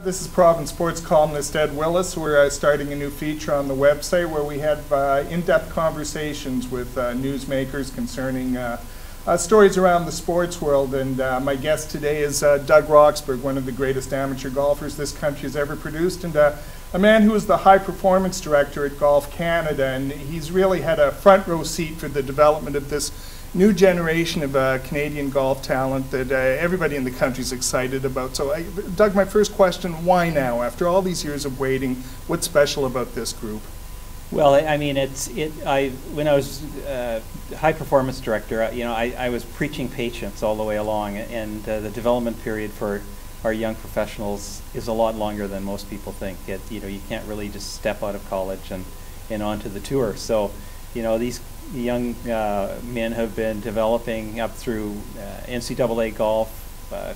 This is Province Sports columnist Ed Willis. We're starting a new feature on the website where we have in-depth conversations with newsmakers concerning stories around the sports world. And my guest today is Doug Roxburgh, one of the greatest amateur golfers this country has ever produced, and a man who is the high performance director at Golf Canada. And he's really had a front row seat for the development of this new generation of Canadian golf talent that everybody in the country is excited about. So, Doug, my first question, why now? After all these years of waiting, what's special about this group? Well, I mean, when I was high performance director, I was preaching patience all the way along, and the development period for our young professionals is a lot longer than most people think. You can't really just step out of college and onto the tour. So, these young men have been developing up through NCAA golf,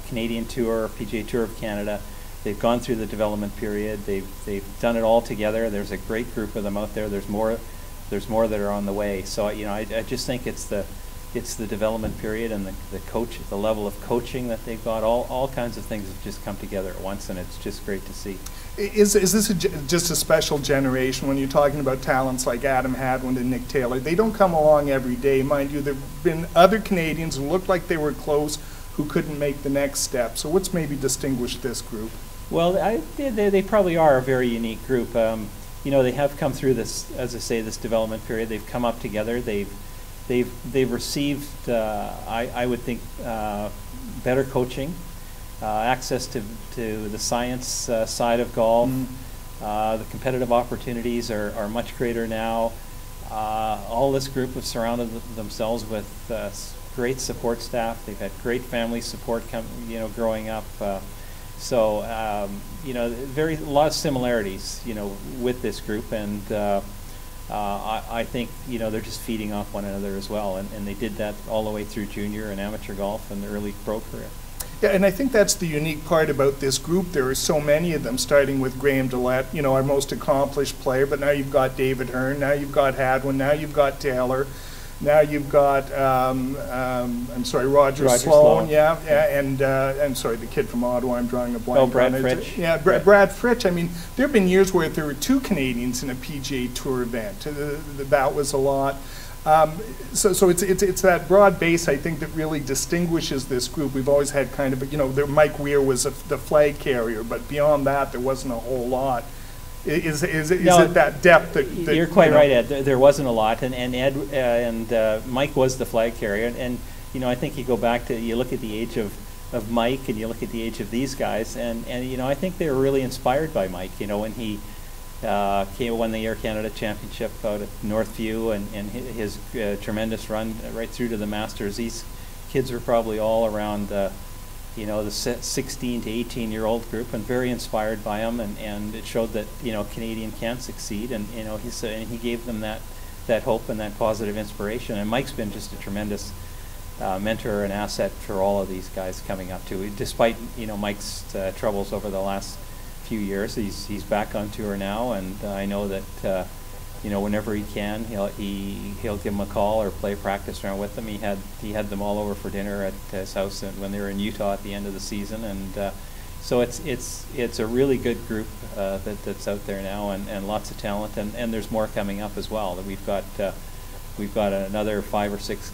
Canadian Tour, PGA Tour of Canada. They've gone through the development period. They've done it all together. There's a great group of them out there. There's more that are on the way. So I just think it's the development period and the level of coaching that they've got. All kinds of things have just come together at once, and it's just great to see. Is this just a special generation when you're talking about talents like Adam Hadwin and Nick Taylor? They don't come along every day. Mind you, there have been other Canadians who looked like they were close who couldn't make the next step. So what's maybe distinguished this group? Well, they probably are a very unique group. They have come through this, as I say, this development period. They've come up together. They've received, I would think, better coaching, access to the science side of golf. The competitive opportunities are much greater now. All this group have surrounded themselves with great support staff. They've had great family support growing up. So a lot of similarities with this group, and I think they're just feeding off one another as well, and they did that all the way through junior and amateur golf and the early pro career. Yeah, and I think that's the unique part about this group. There are so many of them, starting with Graham DeLaet, our most accomplished player, but now you've got David Hearn, now you've got Hadwin, now you've got Taylor, now you've got Roger Sloan, and I'm sorry, the kid from Ottawa, I'm drawing a blank. Oh, Brad Fritsch. Yeah, Brad Fritsch. I mean, there have been years where there were two Canadians in a PGA Tour event. That was a lot. So it's that broad base, I think, that really distinguishes this group. We've always had kind of Mike Weir was the flag carrier, but beyond that, there wasn't a whole lot. Is it that depth that you're quite right, Ed? There wasn't a lot, and Ed and Mike was the flag carrier, and I think you go back to, you look at the age of Mike and you look at the age of these guys, and I think they were really inspired by Mike. When he won the Air Canada Championship out at Northview, and his tremendous run right through to the Masters. These kids were probably all around the 16 to 18-year-old group, and very inspired by him, and it showed that Canadian can succeed, and he gave them that hope and that positive inspiration. And Mike's been just a tremendous mentor and asset for all of these guys coming up too. Despite Mike's troubles over the last few years, he's back on tour now, and I know that whenever he can, he'll give them a call or play practice round with them. He had them all over for dinner at his house when they were in Utah at the end of the season, and so it's a really good group that's out there now, and lots of talent, and there's more coming up as well. That we've got another 5 or 6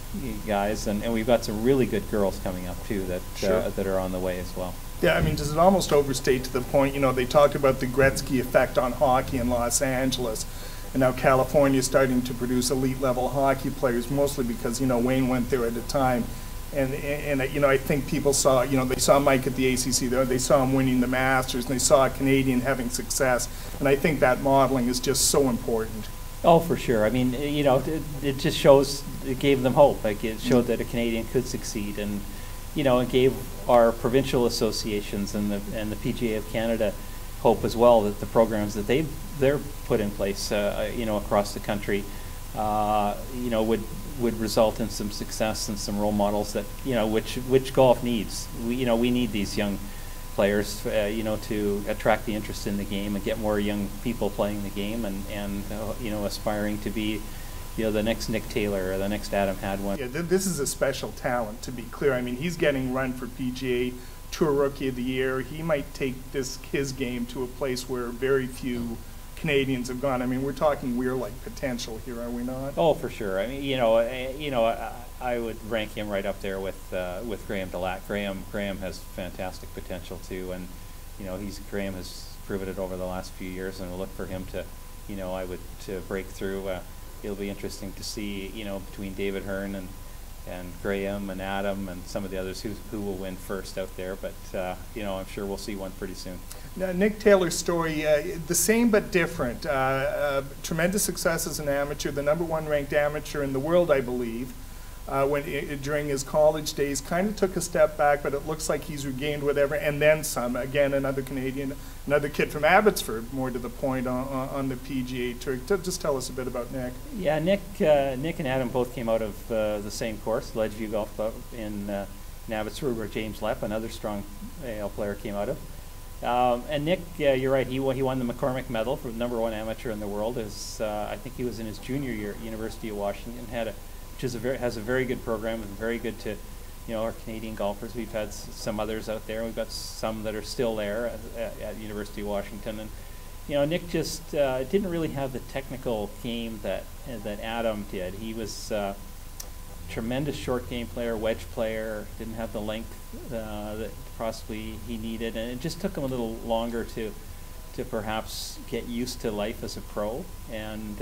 guys, and we've got some really good girls coming up too that are on the way as well. Yeah, I mean, does it almost overstate to the point, they talked about the Gretzky effect on hockey in Los Angeles, and now California is starting to produce elite-level hockey players, mostly because, Wayne went there at a time. And I think people saw, they saw Mike at the ACC, they saw him winning the Masters, and they saw a Canadian having success. And I think that modeling is just so important. Oh, for sure. I mean, it just shows, it gave them hope. Like, it showed that a Canadian could succeed, and, it gave our provincial associations and the PGA of Canada hope as well, that the programs that they're put in place, across the country, would result in some success and some role models that which golf needs. We need these young players, to attract the interest in the game and get more young people playing the game, and aspiring to be the next Nick Taylor or the next Adam Hadwin. Yeah, this is a special talent, to be clear. I mean, he's getting run for PGA Tour Rookie of the Year. He might take his game to a place where very few Canadians have gone. I mean, we're talking Weir-like potential here, are we not? Oh, for sure. I mean, I would rank him right up there with Graham DeLaet. Graham has fantastic potential too, and Graham has proven it over the last few years, and we'll look for him to, to break through. It'll be interesting to see, between David Hearn and Graham and Adam and some of the others who will win first out there. But I'm sure we'll see one pretty soon. Now, Nick Taylor's story, the same but different. Tremendous success as an amateur, the #1 ranked amateur in the world, I believe, during his college days. Kind of took a step back, but it looks like he's regained whatever, and then some. Again, another Canadian, another kid from Abbotsford, more to the point, on the PGA Tour. Just tell us a bit about Nick. Yeah, Nick and Adam both came out of the same course, Ledgeview Golf Club in Abbotsford, where James Lepp, another strong player, came out of. And Nick, you're right. He won the McCormick Medal for #1 amateur in the world. I think he was in his junior year at University of Washington. Has a very good program and very good to, our Canadian golfers. We've had some others out there. We've got some that are still there at University of Washington. And Nick just didn't really have the technical game that Adam did. He was tremendous short game player, wedge player. Didn't have the length that possibly he needed, and it just took him a little longer to perhaps get used to life as a pro. And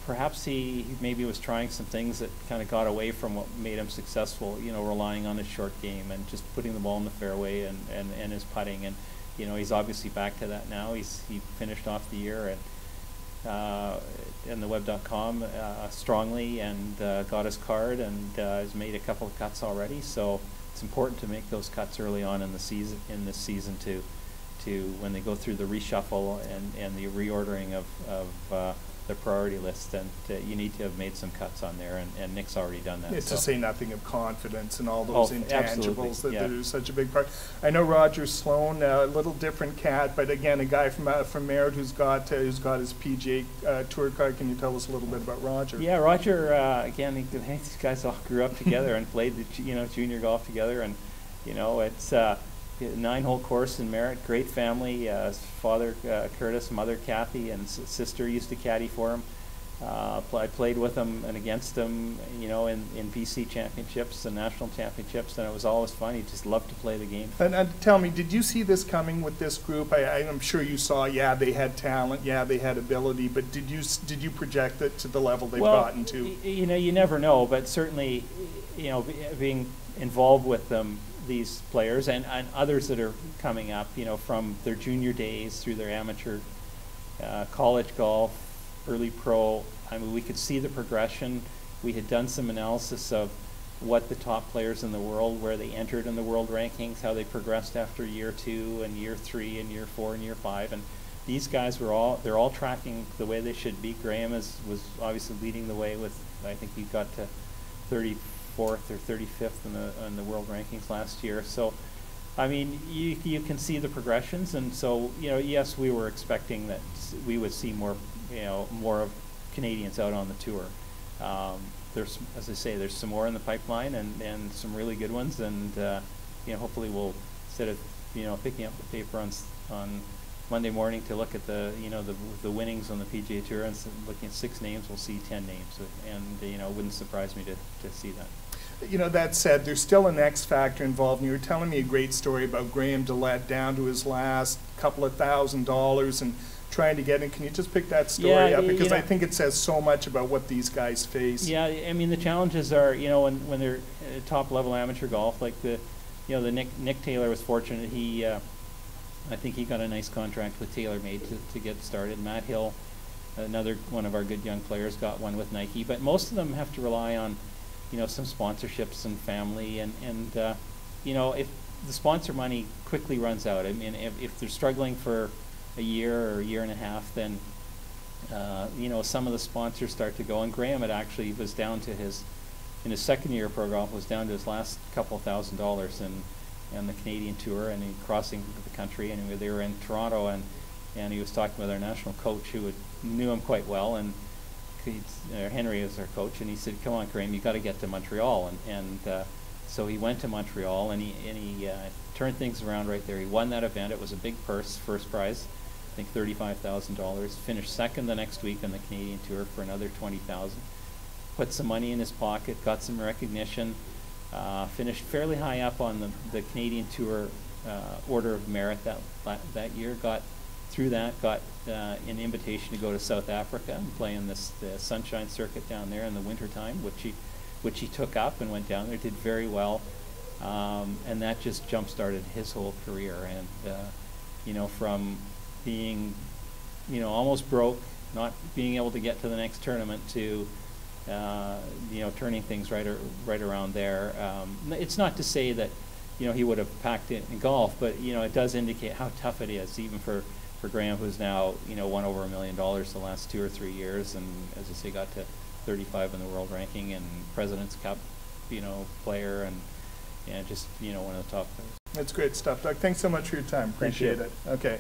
perhaps he maybe was trying some things that kind of got away from what made him successful. Relying on his short game and just putting the ball in the fairway and his putting. And he's obviously back to that now. He finished off the year in the web.com strongly, and got his card, and has made a couple of cuts already. So it's important to make those cuts early on in this season to when they go through the reshuffle and the reordering of the priority list, and you need to have made some cuts on there, and Nick's already done that. To say nothing of confidence and all those intangibles that are such a big part. I know Roger Sloan, a little different cat, but again, a guy from Merritt who's got his PGA Tour card. Can you tell us a little bit about Roger? Yeah, Roger. Again, these guys all grew up together and played the junior golf together, and it's a 9-hole course in Merritt. Great family. His father Curtis, mother Kathy, and sister used to caddy for him. I played with him and against him, in BC championships and national championships, and it was always fun. He just loved to play the game. And tell me, did you see this coming with this group? I'm sure you saw. Yeah, they had talent. Yeah, they had ability. But did you project it to the level they've gotten to? You never know. But certainly, being involved with them, these players and others that are coming up, from their junior days through their amateur, college golf, early pro. I mean, we could see the progression. We had done some analysis of what the top players in the world, where they entered in the world rankings, how they progressed after year 2 and year 3 and year 4 and year 5. And these guys they're all tracking the way they should be. Graham was obviously leading the way with, I think he got to 34th or 35th in the world rankings last year. So, I mean, you can see the progressions, and so yes, we were expecting that we would see more of Canadians out on the tour. There's, as I say, there's some more in the pipeline, and some really good ones, and hopefully we'll, instead of picking up the paper on Monday morning to look at the winnings on the PGA Tour and looking at 6 names, we'll see 10 names, and it wouldn't surprise me to see that. That said, there's still an X factor involved, and you were telling me a great story about Graham DeLaet down to his last couple of $1,000s and trying to get in. Can you just pick that story up? Because I think it says so much about what these guys face. Yeah, I mean, the challenges are, when they're top level amateur golf, like the Nick Taylor was fortunate. I think he got a nice contract with TaylorMade to get started. Matt Hill, another one of our good young players, got one with Nike. But most of them have to rely on, some sponsorships and family, and if the sponsor money quickly runs out. I mean, if they're struggling for a year or a year and a half, then some of the sponsors start to go. And Graham was down to in his second year of pro golf, was down to his last couple $1,000s and the Canadian Tour, and crossing the country, and they were in Toronto, and he was talking with our national coach who knew him quite well, and Henry was our coach, and he said, "Come on, Graham, you got to get to Montreal," and So he went to Montreal, and he turned things around right there. He won that event. It was a big purse, first prize, I think $35,000. Finished second the next week on the Canadian Tour for another $20,000. Put some money in his pocket, got some recognition, finished fairly high up on the Canadian Tour Order of Merit that year. Got through that, got an invitation to go to South Africa and play in the Sunshine Circuit down there in the wintertime, which he took up and went down there, did very well, and that just jump-started his whole career. And from being almost broke, not being able to get to the next tournament, to turning things right around there. It's not to say that he would have packed it in golf, but it does indicate how tough it is, even for Graham, who's now won over $1 million the last 2 or 3 years, and as I say, got to 35 in the world ranking and President's Cup player, and just one of the top players. That's great stuff, Doug. Thanks so much for your time. Appreciate it. Okay.